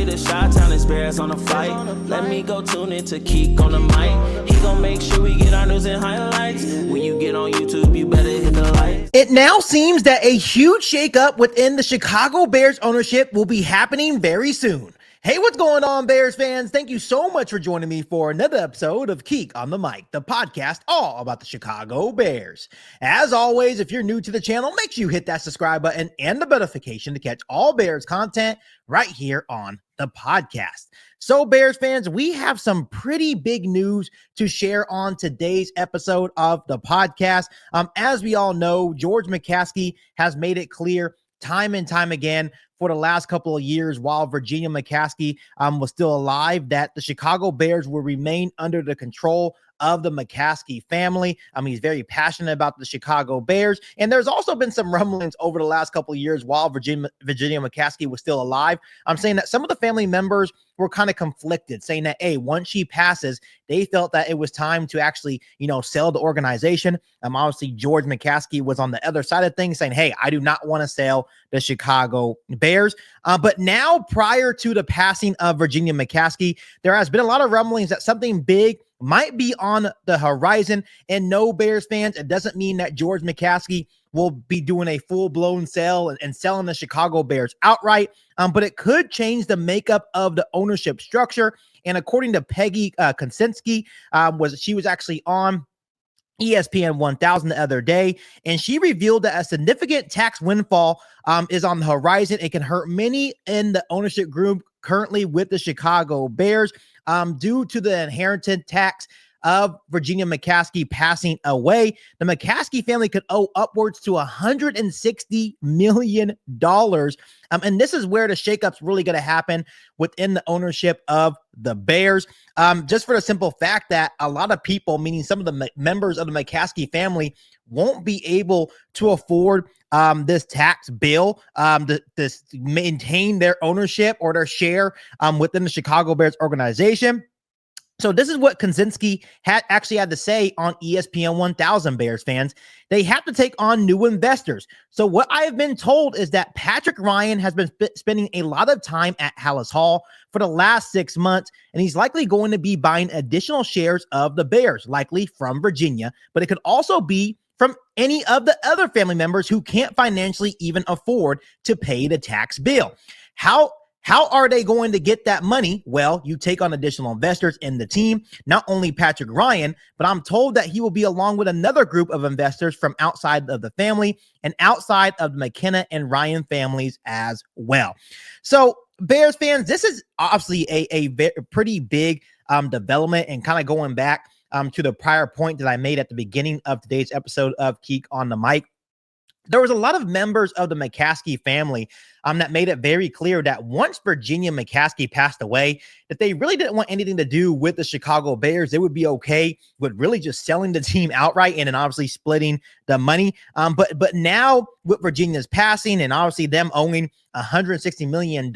the Chi-Town experience on the flight. Let me go tune in to Keek on the mic. He gon' make sure we get our news and highlights. When you get on YouTube, you better hit the like. It now seems that a huge shakeup within the Chicago Bears ownership will be happening very soon. Hey, what's going on, Bears fans? Thank you so much for joining me for another episode of Keek on the Mic, the podcast all about the Chicago Bears. As always, if you're new to the channel, make sure you hit that subscribe button and the notification to catch all Bears content right here on the podcast. So, Bears fans, we have some pretty big news to share on today's episode of the podcast. As we all know, George McCaskey has made it clear time and time again for the last couple of years while Virginia McCaskey was still alive that the Chicago Bears will remain under the control of the McCaskey family. He's very passionate about the Chicago Bears. And there's also been some rumblings over the last couple of years while Virginia McCaskey was still alive. I'm saying that some of the family members were kind of conflicted, saying that, hey, once she passes, they felt that it was time to actually, sell the organization. Obviously, George McCaskey was on the other side of things saying, hey, I do not want to sell the Chicago Bears. But now, prior to the passing of Virginia McCaskey, there has been a lot of rumblings that something big might be on the horizon. And no, Bears fans, it doesn't mean that George McCaskey will be doing a full-blown sale and selling the Chicago Bears outright, but it could change the makeup of the ownership structure. And according to Peggy Kusinski, she was actually on ESPN 1000 the other day, and she revealed that a significant tax windfall is on the horizon. It can hurt many in the ownership group currently with the Chicago Bears due to the inherited tax of Virginia McCaskey passing away. The McCaskey family could owe upwards to $160 million. And this is where the shakeup's really going to happen within the ownership of the Bears. Just for the simple fact that a lot of people, meaning some of the members of the McCaskey family, won't be able to afford this tax bill to maintain their ownership or their share within the Chicago Bears organization. So this is what Kusinski had to say on ESPN 1000, Bears fans. They have to take on new investors. So what I have been told is that Patrick Ryan has been spending a lot of time at Hallis Hall for the last 6 months, and he's likely going to be buying additional shares of the Bears, likely from Virginia, but it could also be from any of the other family members who can't financially even afford to pay the tax bill. How are they going to get that money? Well, you take on additional investors in the team, not only Patrick Ryan, but I'm told that he will be along with another group of investors from outside of the family and outside of the McKenna and Ryan families as well. So, Bears fans, this is obviously a pretty big development, and kind of going back to the prior point that I made at the beginning of today's episode of Keek on the Mic. There was a lot of members of the McCaskey family that made it very clear that once Virginia McCaskey passed away, that they really didn't want anything to do with the Chicago Bears. They would be okay with really just selling the team outright and then obviously splitting the money. But now with Virginia's passing and obviously them owing $160 million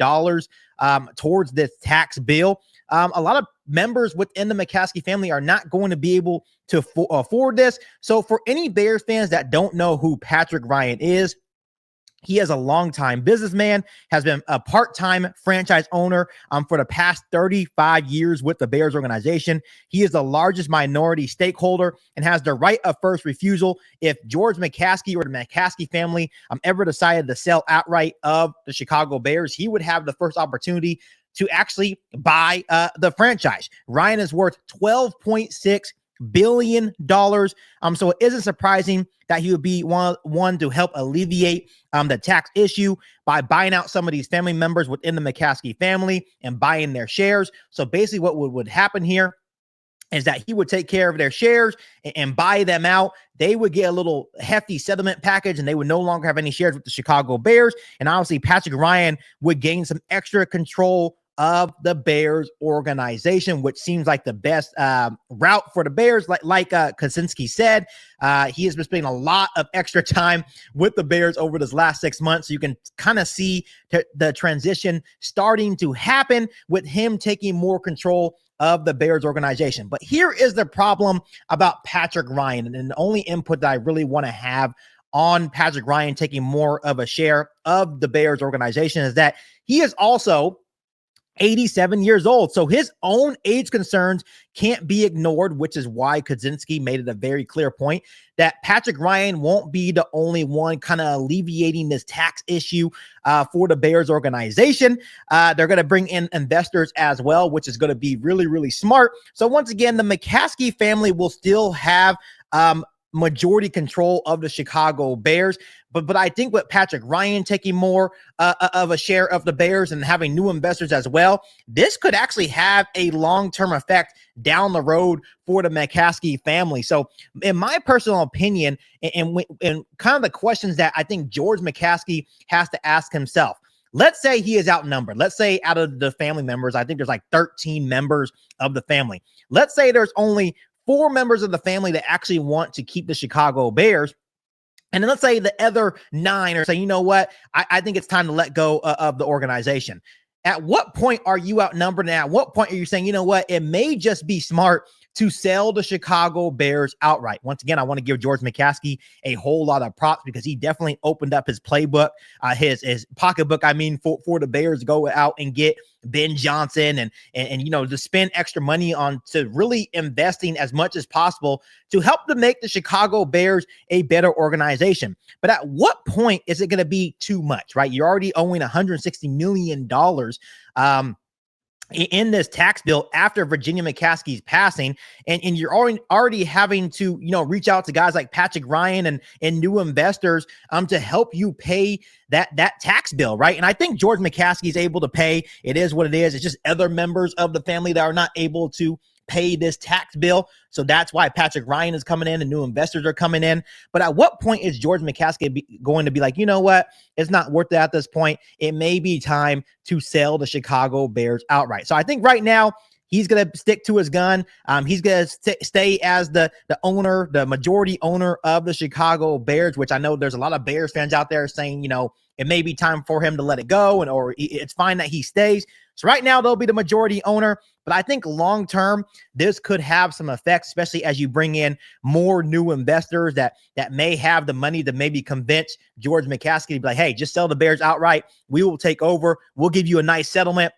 towards this tax bill, a lot of members within the McCaskey family are not going to be able to afford this. So for any Bears fans that don't know who Patrick Ryan is, he is a longtime businessman, has been a part-time franchise owner for the past 35 years with the Bears organization. He is the largest minority stakeholder and has the right of first refusal. If George McCaskey or the McCaskey family ever decided to sell outright of the Chicago Bears, he would have the first opportunity to actually buy the franchise. Ryan is worth $12.6 billion. So it isn't surprising that he would be one to help alleviate the tax issue by buying out some of these family members within the McCaskey family and buying their shares. So basically what would happen here is that he would take care of their shares and buy them out. They would get a little hefty settlement package and they would no longer have any shares with the Chicago Bears. And obviously Patrick Ryan would gain some extra control of the Bears organization, which seems like the best route for the Bears. Like Kusinski said, he has been spending a lot of extra time with the Bears over this last 6 months. So you can kind of see the transition starting to happen with him taking more control of the Bears organization. But here is the problem about Patrick Ryan, and the only input that I really want to have on Patrick Ryan taking more of a share of the Bears organization is that he is also 87 years old. So his own age concerns can't be ignored, which is why Kusinski made it a very clear point that Patrick Ryan won't be the only one kind of alleviating this tax issue for the Bears organization. They're going to bring in investors as well, which is going to be really, really smart. So once again, the McCaskey family will still have majority control of the Chicago Bears. But I think with Patrick Ryan taking more of a share of the Bears and having new investors as well, this could actually have a long-term effect down the road for the McCaskey family. So in my personal opinion, and kind of the questions that I think George McCaskey has to ask himself, let's say he is outnumbered. Let's say out of the family members, I think there's like 13 members of the family. Let's say there's only 4 members of the family that actually want to keep the Chicago Bears. And then let's say the other 9 are saying, you know what, I think it's time to let go of the organization. At what point are you outnumbered? And at what point are you saying, you know what, it may just be smart to sell the Chicago Bears outright? Once again, I want to give George McCaskey a whole lot of props because he definitely opened up his playbook, his pocketbook, for the Bears to go out and get Ben Johnson and you know, to spend extra money on to really investing as much as possible to help to make the Chicago Bears a better organization. But at what point is it going to be too much, right? You're already owing $160 million in this tax bill after Virginia McCaskey's passing, and you're already having to, you know, reach out to guys like Patrick Ryan and new investors to help you pay that tax bill, right? And I think George McCaskey is able to pay. It is what it is. It's just other members of the family that are not able to pay this tax bill. So that's why Patrick Ryan is coming in and new investors are coming in. But at what point is George McCaskey going to be like, you know what, it's not worth it at this point. It may be time to sell the Chicago Bears outright. So I think right now he's going to stick to his gun. He's going to stay as the owner, the majority owner of the Chicago Bears, which I know there's a lot of Bears fans out there saying, you know, it may be time for him to let it go, or it's fine that he stays. So right now they'll be the majority owner, but I think long-term, this could have some effects, especially as you bring in more new investors that may have the money to maybe convince George McCaskey to be like, hey, just sell the Bears outright. We will take over. We'll give you a nice settlement.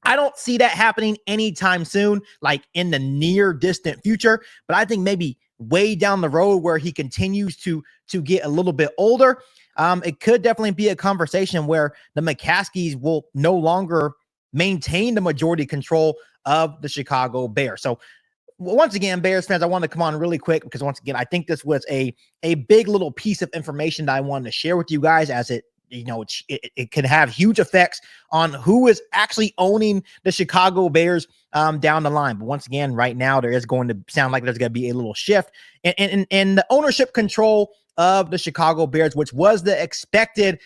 I don't see that happening anytime soon, like in the near distant future, but I think maybe way down the road where he continues to get a little bit older, it could definitely be a conversation where the McCaskeys will no longer maintain the majority control of the Chicago Bears. So once again, Bears fans, I want to come on really quick because once again, I think this was a big little piece of information that I wanted to share with you guys, as it, you know, it can have huge effects on who is actually owning the Chicago Bears down the line. But once again, right now, there is going to sound like there's going to be a little shift in the ownership control of the Chicago Bears, which was the expected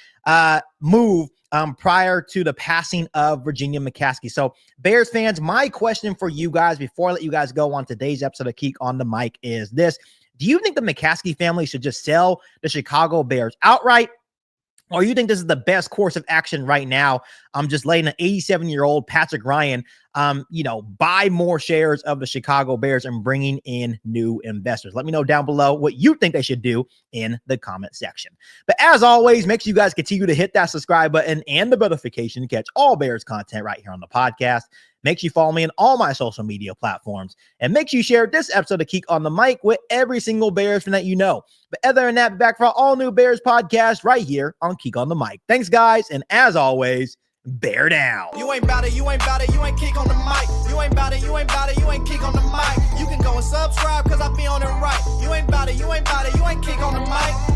move prior to the passing of Virginia McCaskey. So Bears fans, my question for you guys before I let you guys go on today's episode of Keek on the Mic is this: do you think the McCaskey family should just sell the Chicago Bears outright? Or you think this is the best course of action right now? I'm just letting an 87-year-old Patrick Ryan, you know, buy more shares of the Chicago Bears and bringing in new investors. Let me know down below what you think they should do in the comment section. But as always, make sure you guys continue to hit that subscribe button and the notification to catch all Bears content right here on the podcast. Make sure you follow me on all my social media platforms. And make sure you share this episode of Keek on the Mic with every single Bears fan that you know. But other than that, back for our all new Bears podcast right here on Keek on the Mic. Thanks, guys. And as always, bear down. You ain't bout it, you ain't bout it, you ain't Keek on the Mic. You ain't bout it, you ain't bout it, you ain't Keek on the Mic. You can go and subscribe because I be on it right. You ain't bout it, you ain't bout it, you ain't Keek on the Mic.